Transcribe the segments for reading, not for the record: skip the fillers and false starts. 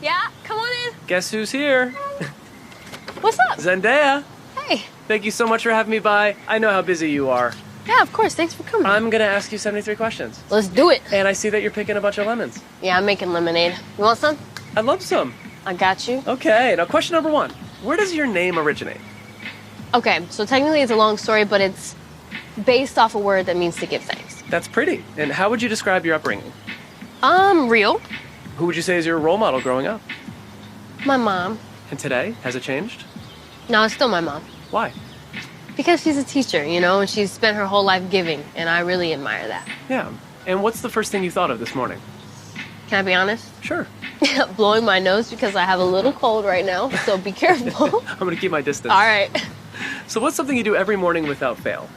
Yeah, come on in. Guess who's here? What's up? Zendaya. Hey. Thank you so much for having me by. I know how busy you are. Yeah, of course. Thanks for coming. I'm gonna ask you 73 questions. Let's do it. And I see that you're picking a bunch of lemons. Yeah, I'm making lemonade. You want some? I'd love some. I got you. Okay, now question number 1. Where does your name originate? Okay, so technically it's a long story, but it's based off a word that means to give thanks. That's pretty. And how would you describe your upbringing? Real. Who would you say is your role model growing up? My mom. And today, has it changed? No, it's still my mom. Why? Because she's a teacher, you know, and she's spent her whole life giving, and I really admire that. Yeah. And what's the first thing you thought of this morning? Can I be honest? Sure. Blowing my nose because I have a little cold right now, so be careful. I'm gonna keep my distance. All right. So what's something you do every morning without fail?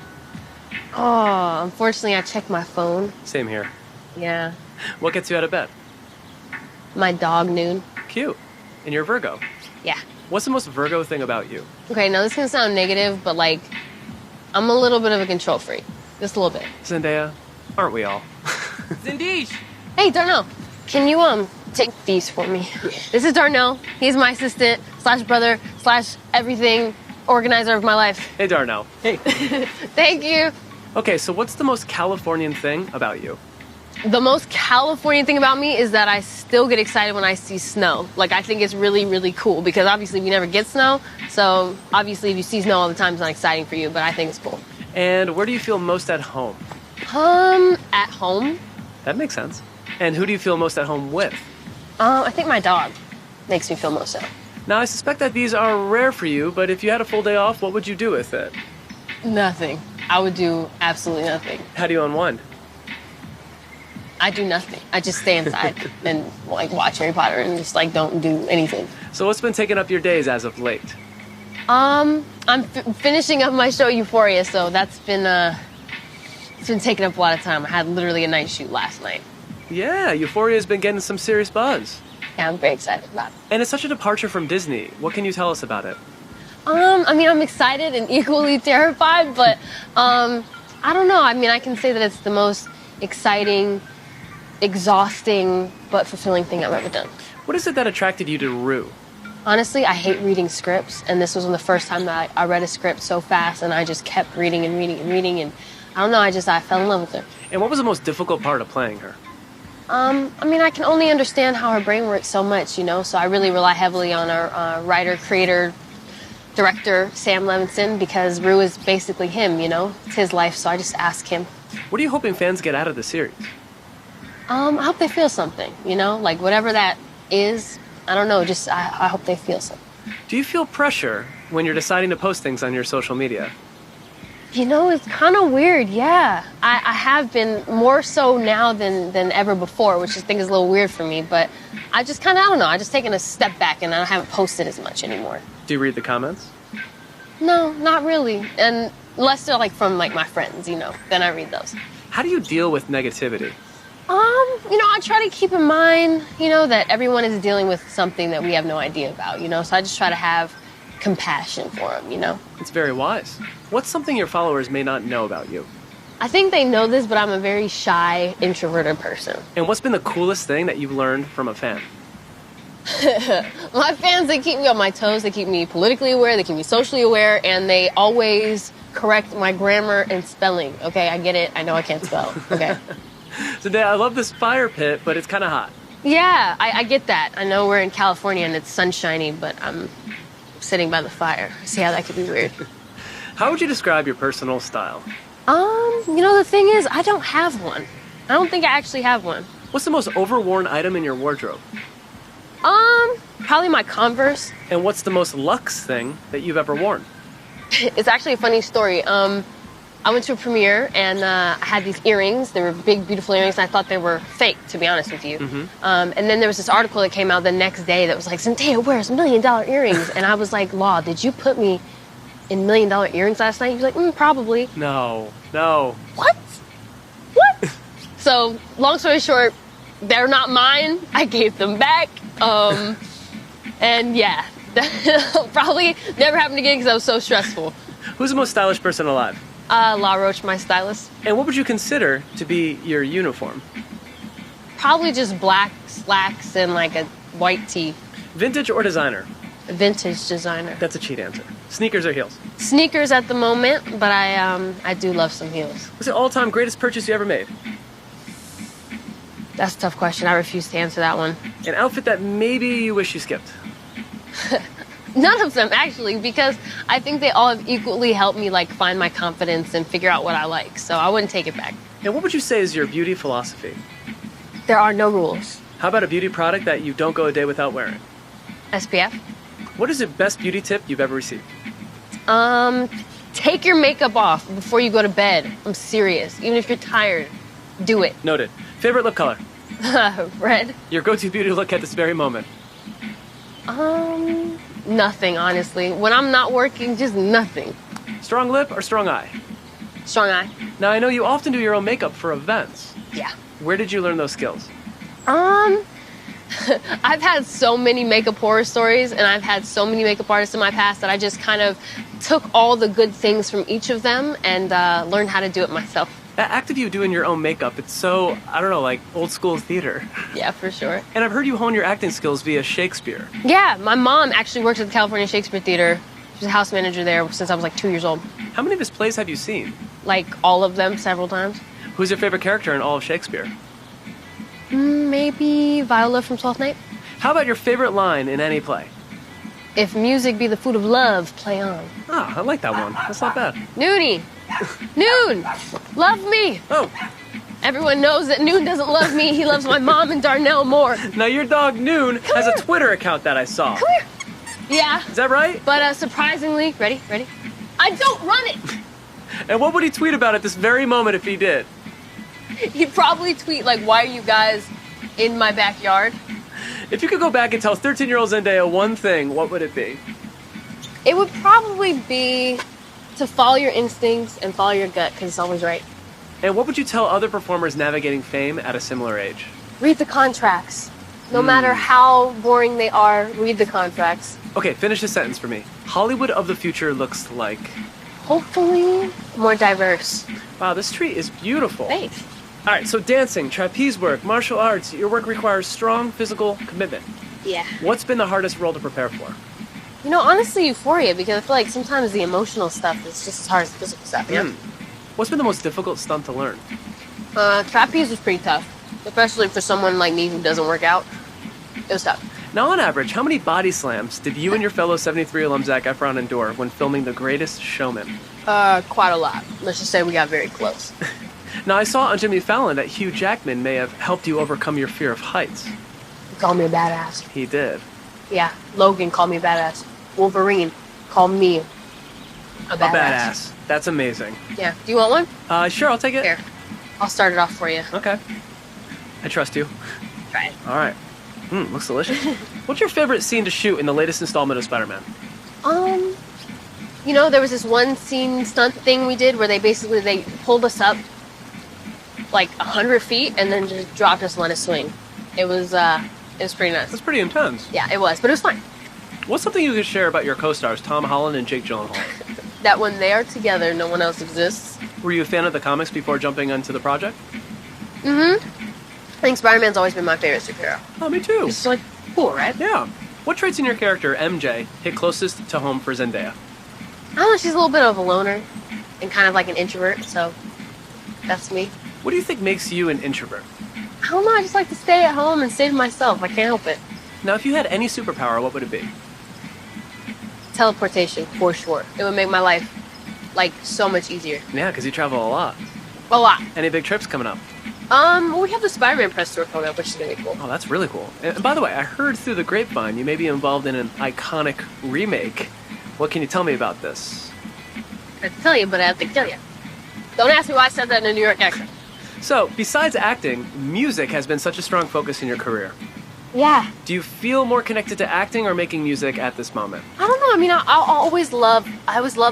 Oh, unfortunately, I check my phone. Same here. Yeah. What gets you out of bed? My dog, Noon. Cute. And you're Virgo. Yeah. What's the most Virgo thing about you? Okay, now this can sound negative, but like, I'm a little bit of a control freak. Just a little bit. Zendaya, aren't we all? Zendeej. Hey, Darnell, can you, take these for me? This is Darnell. He's my assistant / brother / everything organizer of my life. Hey, Darnell. Hey. Thank you. Okay, so what's the most Californian thing about you? The most Californian thing about me is that I still get excited when I see snow. Like, I think it's really, really cool because obviously we never get snow. So obviously if you see snow all the time, it's not exciting for you, but I think it's cool. And where do you feel most at home? At home. That makes sense. And who do you feel most at home with? I think my dog makes me feel most at home. Now, I suspect that these are rare for you, but if you had a full day off, what would you do with it? Nothing. I would do absolutely nothing. How do you unwind? I do nothing. I just stay inside and like watch Harry Potter and just like don't do anything. So what's been taking up your days as of late? I'm finishing up my show Euphoria, so that's been it's been taking up a lot of time. I had literally a night shoot last night. Yeah, Euphoria has been getting some serious buzz. Yeah, I'm very excited about it. And it's such a departure from Disney. What can you tell us about it? I mean, I'm excited and equally terrified, but I don't know. I mean, I can say that it's the most exciting, exhausting, but fulfilling thing I've ever done. What is it that attracted you to Rue? Honestly, I hate reading scripts, and this was the first time that I read a script so fast, and I just kept reading and reading and reading, and I don't know, I fell in love with her. And what was the most difficult part of playing her? I mean, I can only understand how her brain works so much, you know, so I really rely heavily on our writer, creator, director, Sam Levinson, because Rue is basically him, you know? It's his life, so I just ask him. What are you hoping fans get out of the series? I hope they feel something, you know? Like, whatever that is, I don't know, just I hope they feel something. Do you feel pressure when you're deciding to post things on your social media? You know, it's kind of weird, yeah. I have been more so now than ever before, which I think is a little weird for me, but I just kind of, I don't know, I just taken a step back and I haven't posted as much anymore. Do you read the comments? No, not really. And unless they're like from like my friends, you know, then I read those. How do you deal with negativity? You know, I try to keep in mind, you know, that everyone is dealing with something that we have no idea about, you know, so I just try to have compassion for them, you know. It's very wise. What's something your followers may not know about you? I think they know this, but I'm a very shy, introverted person. And what's been the coolest thing that you've learned from a fan? My fans, they keep me on my toes, they keep me politically aware, they keep me socially aware, and they always correct my grammar and spelling, okay? I get it, I know I can't spell, okay? Today, I love this fire pit, but it's kind of hot. Yeah, I get that. I know we're in California and it's sunshiny, but I'm sitting by the fire. See how that could be weird. How would you describe your personal style? You know, the thing is, I don't have one. I don't think I actually have one. What's the most overworn item in your wardrobe? Probably my Converse. And what's the most luxe thing that you've ever worn? It's actually a funny story. I went to a premiere and I had these earrings. They were big, beautiful earrings, and I thought they were fake, to be honest with you. Mm-hmm. And then there was this article that came out the next day that was like, Zendaya wears $1 million earrings. And I was like, Law, did you put me in $1 million earrings last night? He was like, probably. No. What? So, long story short, they're not mine. I gave them back. And yeah, probably never happened again because I was so stressful. Who's the most stylish person alive? Roach, my stylist. And what would you consider to be your uniform? Probably just black slacks and like a white tee. Vintage or designer? Vintage designer. That's a cheat answer. Sneakers or heels? Sneakers at the moment, but I do love some heels. What's the all-time greatest purchase you ever made? That's a tough question. I refuse to answer that one. An outfit that maybe you wish you skipped? None of them, actually, because I think they all have equally helped me, like, find my confidence and figure out what I like, so I wouldn't take it back. And what would you say is your beauty philosophy? There are no rules. How about a beauty product that you don't go a day without wearing? SPF? What is the best beauty tip you've ever received? Take your makeup off before you go to bed. I'm serious. Even if you're tired, do it. Noted. Favorite lip color? Red? Your go-to beauty look at this very moment? Nothing, honestly. When I'm not working, just nothing. Strong lip or strong eye? Strong eye. Now, I know you often do your own makeup for events. Yeah. Where did you learn those skills? I've had so many makeup horror stories, and I've had so many makeup artists in my past that I just kind of took all the good things from each of them and learned how to do it myself. That act of you doing your own makeup, it's so, I don't know, like old school theater. Yeah, for sure. And I've heard you hone your acting skills via Shakespeare. Yeah, my mom actually worked at the California Shakespeare Theater. She's a house manager there since I was like 2 years old. How many of his plays have you seen? Like all of them, several times. Who's your favorite character in all of Shakespeare? Maybe Viola from Twelfth Night. How about your favorite line in any play? If music be the food of love, play on. Ah, I like that one. That's not bad. Noonie! Noon! Love me! Oh, Everyone knows that Noon doesn't love me. He loves my mom and Darnell more. now your dog Noon has a Twitter account that I saw. Come here. Yeah, Is that right? but surprisingly, ready? I don't run it! And what would he tweet about at this very moment if he did? He'd probably tweet like, why are you guys in my backyard? If you could go back and tell 13-year-old Zendaya one thing, what would it be? It would probably be to follow your instincts and follow your gut, because it's always right. And what would you tell other performers navigating fame at a similar age? Read the contracts. No matter how boring they are, read the contracts. Okay, finish this sentence for me. Hollywood of the future looks like... Hopefully, more diverse. Wow, this tree is beautiful. Thanks. All right, so dancing, trapeze work, martial arts, your work requires strong physical commitment. Yeah. What's been the hardest role to prepare for? You know, honestly, Euphoria, because I feel like sometimes the emotional stuff is just as hard as the physical stuff. Yeah. What's been the most difficult stunt to learn? Trapeze was pretty tough, especially for someone like me who doesn't work out. It was tough. Now, on average, how many body slams did you and your fellow 73 alum Zac Efron endure when filming The Greatest Showman? Quite a lot. Let's just say we got very close. Now, I saw on Jimmy Fallon that Hugh Jackman may have helped you overcome your fear of heights. He called me a badass. He did. Yeah, Logan called me a badass. Wolverine called me a badass. A badass. That's amazing. Yeah. Do you want one? Sure, I'll take it. Here. I'll start it off for you. Okay. I trust you. Try it. All right. Looks delicious. What's your favorite scene to shoot in the latest installment of Spider-Man? You know, there was this one scene stunt thing we did where they pulled us up like 100 feet and then just dropped us and let us swing. It was pretty nice. That's pretty intense. Yeah, it was, but it was fun. What's something you could share about your co-stars, Tom Holland and Jake Gyllenhaal? That when they are together, no one else exists. Were you a fan of the comics before jumping into the project? I think Spider-Man's always been my favorite superhero. Oh, me too. It's like cool, right? Yeah. What traits in your character, MJ, hit closest to home for Zendaya? I don't know, she's a little bit of a loner and kind of like an introvert, so that's me. What do you think makes you an introvert? I don't know, I just like to stay at home and stay to myself. I can't help it. Now, if you had any superpower, what would it be? Teleportation, for sure. It would make my life, like, so much easier. Yeah, because you travel a lot. A lot. Any big trips coming up? Well, we have the Spider-Man press tour coming up, which is gonna be cool. Oh, that's really cool. And by the way, I heard through the grapevine you may be involved in an iconic remake. What can you tell me about this? I have to tell you, but I have to kill you. Don't ask me why I said that in a New York accent. So, besides acting, music has been such a strong focus in your career. Yeah. Do you feel more connected to acting or making music at this moment? I don't know. I mean, I always love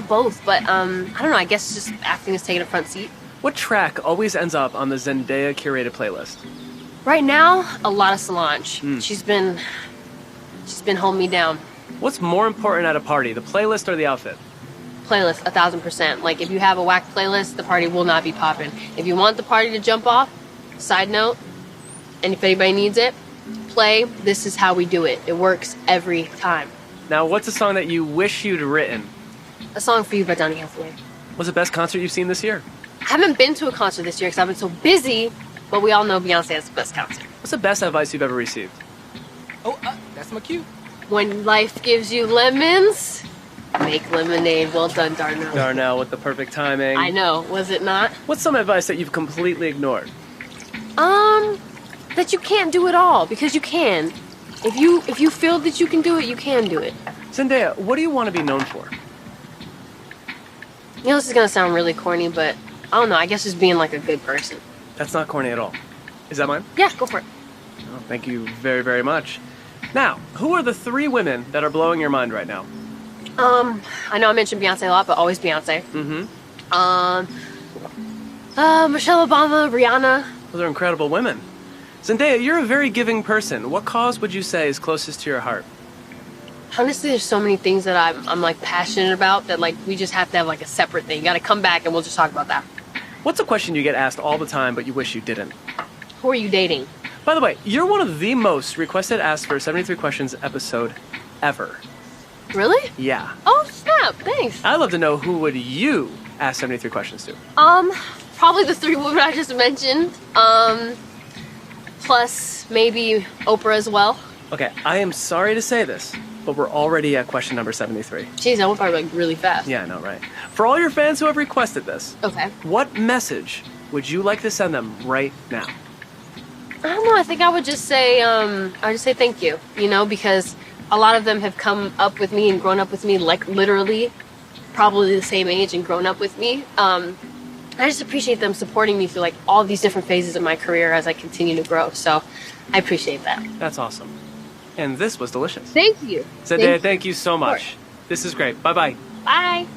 both, but I don't know. I guess just acting is taking a front seat. What track always ends up on the Zendaya curated playlist? Right now, a lot of Solange. She's been holding me down. What's more important at a party, the playlist or the outfit? Playlist, 1000%. Like, if you have a whack playlist, the party will not be popping. If you want the party to jump off, side note, and if anybody needs it, play, this is how we do it. It works every time. Now, what's a song that you wish you'd written? A Song for You by Donny Hathaway. What's the best concert you've seen this year? I haven't been to a concert this year because I've been so busy, but we all know Beyonce has the best concert. What's the best advice you've ever received? Oh, that's my cue. When life gives you lemons, make lemonade. Well done, Darnell. Darnell with the perfect timing. I know, was it not? What's some advice that you've completely ignored? That you can't do it all, because you can. If you feel that you can do it, you can do it. Zendaya, what do you want to be known for? You know, this is gonna sound really corny, but I don't know, I guess just being like a good person. That's not corny at all. Is that mine? Yeah, go for it. Oh, thank you very, very much. Now, who are the 3 women that are blowing your mind right now? I know I mentioned Beyonce a lot, but always Beyonce. Michelle Obama, Rihanna. Those are incredible women. Zendaya, you're a very giving person. What cause would you say is closest to your heart? Honestly, there's so many things that I'm like passionate about that like we just have to have like a separate thing. You gotta come back and we'll just talk about that. What's a question you get asked all the time but you wish you didn't? Who are you dating? By the way, you're one of the most requested Asked for 73 Questions episode ever. Really? Yeah. Oh, snap. Thanks. I'd love to know who would you ask 73 questions to? Probably the 3 women I just mentioned. Plus maybe Oprah as well. Okay, I am sorry to say this, but we're already at question number 73. Jeez, I went by like really fast. Yeah, I know, right? For all your fans who have requested this, Okay. what message would you like to send them right now? I don't know. I think I would just say, thank you. You know, because a lot of them have come up with me and grown up with me, like literally, probably the same age and grown up with me. I just appreciate them supporting me through like all these different phases of my career as I continue to grow. So, I appreciate that. That's awesome. And this was delicious. Thank you. Zendaya, thank you so much. This is great. Bye-bye. Bye.